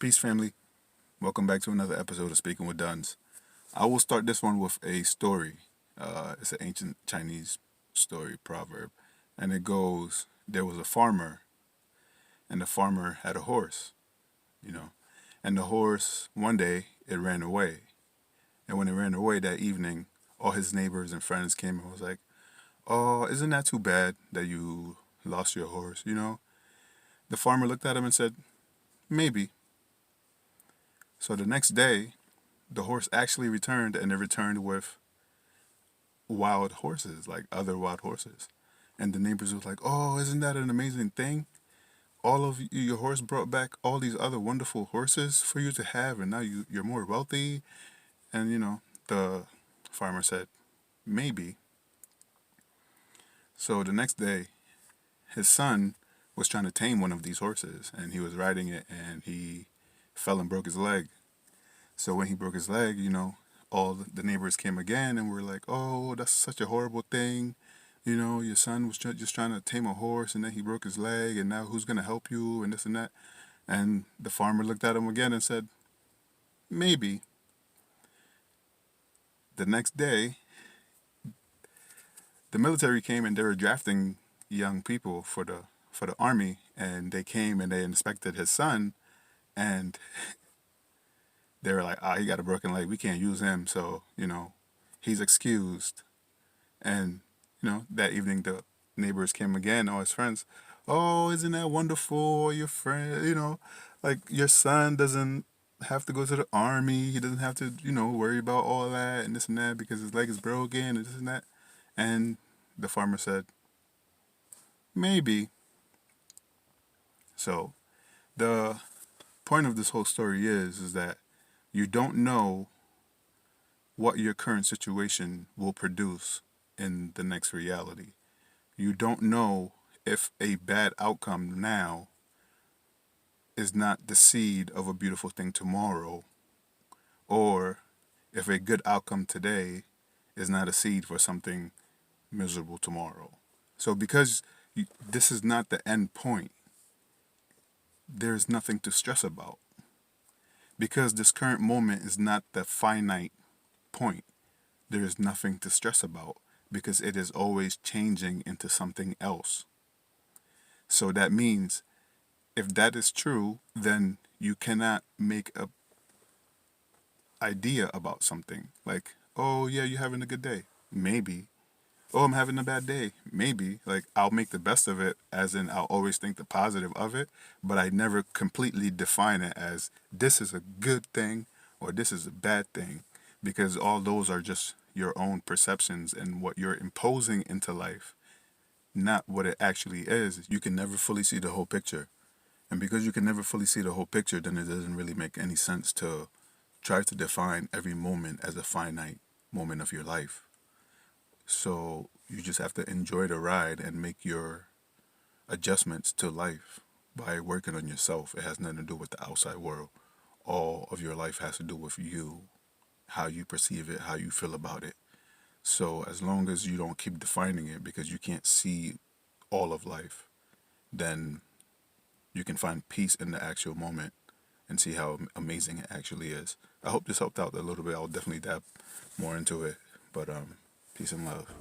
Peace, family. Welcome back to another episode of Speaking with Duns. I will start this one with a story. It's an ancient Chinese story proverb. And it goes, there was a farmer, and the farmer had a horse, you know. And the horse, one day, it ran away. And when it ran away that evening, all his neighbors and friends came and was like, "Oh, isn't that too bad that you lost your horse?" The farmer looked at him and said, "Maybe." So the next day, the horse actually returned, and it returned with wild horses, like other wild horses. And the neighbors was like, "Oh, isn't that an amazing thing? All of your horse brought back all these other wonderful horses for you to have, and now you're more wealthy." And the farmer said, "Maybe." So the next day, his son was trying to tame one of these horses, and he was riding it, and he fell and broke his leg. So when he broke his leg, all the neighbors came again and were like, "Oh, that's such a horrible thing. Your son was just trying to tame a horse, and then he broke his leg, and now who's going to help you, and this and that." And the farmer looked at him again and said, "Maybe." The next day, the military came and they were drafting young people for the army, and they came and they inspected his son, and they were like, "Ah, he got a broken leg. We can't use him, so he's excused." And that evening the neighbors came again, all his friends. "Oh, isn't that wonderful? Your friend, like your son doesn't have to go to the army. He doesn't have to, worry about all that and this and that because his leg is broken and this and that." And the farmer said, "Maybe." So the point of this whole story is that you don't know what your current situation will produce in the next reality. You don't know if a bad outcome now is not the seed of a beautiful thing tomorrow, or if a good outcome today is not a seed for something miserable tomorrow. So because this is not the end point, there's nothing to stress about. Because this current moment is not the finite point, there is nothing to stress about because it is always changing into something else. So that means if that is true, then you cannot make a idea about something like, "Oh yeah, you're having a good day." Maybe. "Oh, I'm having a bad day." Maybe. Like, I'll make the best of it, as in I'll always think the positive of it, but I never completely define it as this is a good thing or this is a bad thing, because all those are just your own perceptions and what you're imposing into life, not what it actually is. You can never fully see the whole picture. And because you can never fully see the whole picture, then it doesn't really make any sense to try to define every moment as a finite moment of your life. So you just have to enjoy the ride and make your adjustments to life by working on yourself. It has nothing to do with the outside world. All of your life has to do with you, how you perceive it, how you feel about it. So as long as you don't keep defining it because you can't see all of life, then you can find peace in the actual moment and see how amazing it actually is. I hope this helped out a little bit. I'll definitely dab more into it. But peace and love.